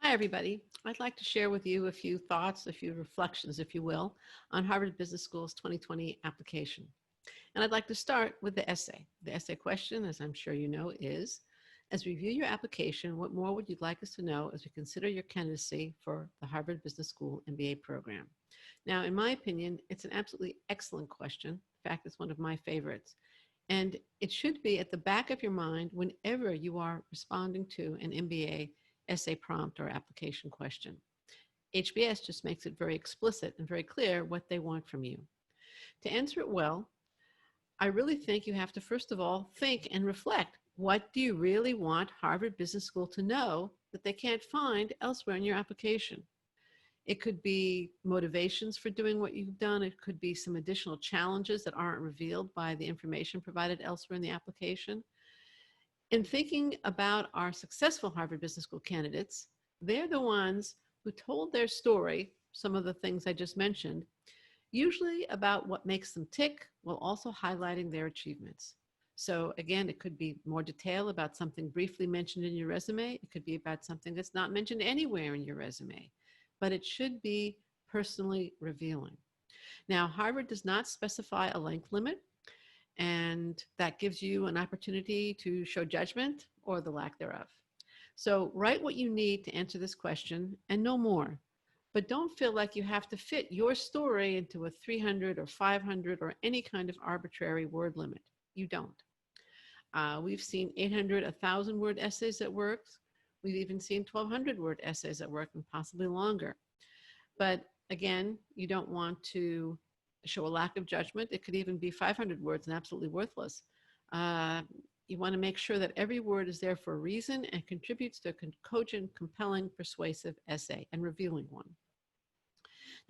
Hi, everybody. I'd like to share with you a few thoughts, a few reflections, if you will, on Harvard Business School's 2020 application. And I'd like to start with the essay. The essay question, as I'm sure you know, is, as we review your application, what more would you like us to know as we consider your candidacy for the Harvard Business School MBA program? Now, in my opinion, it's an absolutely excellent question. In fact, it's one of my favorites. And it should be at the back of your mind whenever you are responding to an MBA essay prompt or application question. HBS just makes it very explicit and very clear what they want from you. To answer it well, I really think you have to, first of all, think and reflect. What do you really want Harvard Business School to know that they can't find elsewhere in your application? It could be motivations for doing what you've done. It could be some additional challenges that aren't revealed by the information provided elsewhere in the application. In thinking about our successful Harvard Business School candidates, they're the ones who told their story, some of the things I just mentioned, usually about what makes them tick, while also highlighting their achievements. So again, it could be more detail about something briefly mentioned in your resume. It could be about something that's not mentioned anywhere in your resume, but it should be personally revealing. Now, Harvard does not specify a length limit, and that gives you an opportunity to show judgment or the lack thereof. So write what you need to answer this question and no more. But don't feel like you have to fit your story into a 300 or 500 or any kind of arbitrary word limit. You don't. We've seen 800, 1,000 word essays that work. We've even seen 1,200 word essays that work and possibly longer. But again, you don't want to show a lack of judgment. It could even be 500 words and absolutely worthless. You want to make sure that every word is there for a reason and contributes to a cogent, compelling, persuasive essay and revealing one.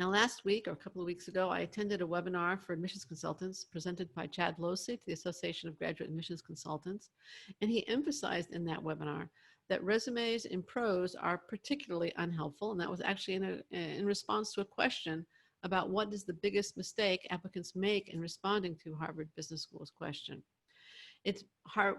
Now, last week or a couple of weeks ago, I attended a webinar for admissions consultants presented by Chad Losey to the Association of Graduate Admissions Consultants. And he emphasized in that webinar that resumes in prose are particularly unhelpful. And that was actually in response to a question about what is the biggest mistake applicants make in responding to Harvard Business School's question.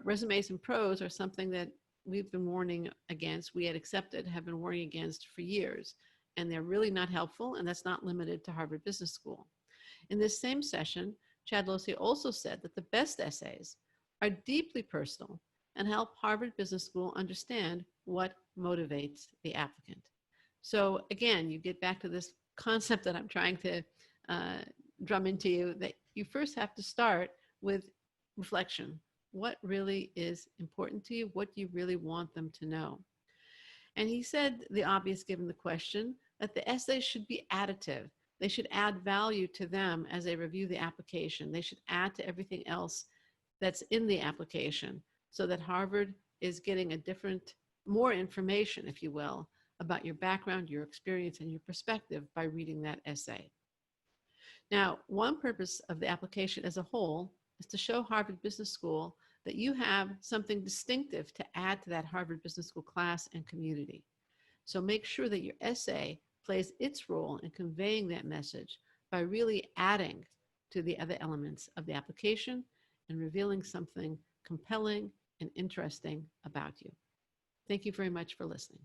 Resumes in prose are something that we've been warning against, we had accepted, have been warning against for years. And they're really not helpful, and that's not limited to Harvard Business School. In this same session, Chad Losey also said that the best essays are deeply personal and help Harvard Business School understand what motivates the applicant. So again, you get back to this concept that I'm trying to drum into you, that you first have to start with reflection. What really is important to you? What do you really want them to know? And he said the obvious given the question, that the essays should be additive. They should add value to them as they review the application. They should add to everything else that's in the application so that Harvard is getting more information, if you will, about your background, your experience, and your perspective by reading that essay. Now, one purpose of the application as a whole is to show Harvard Business School that you have something distinctive to add to that Harvard Business School class and community. So make sure that your essay plays its role in conveying that message by really adding to the other elements of the application and revealing something compelling and interesting about you. Thank you very much for listening.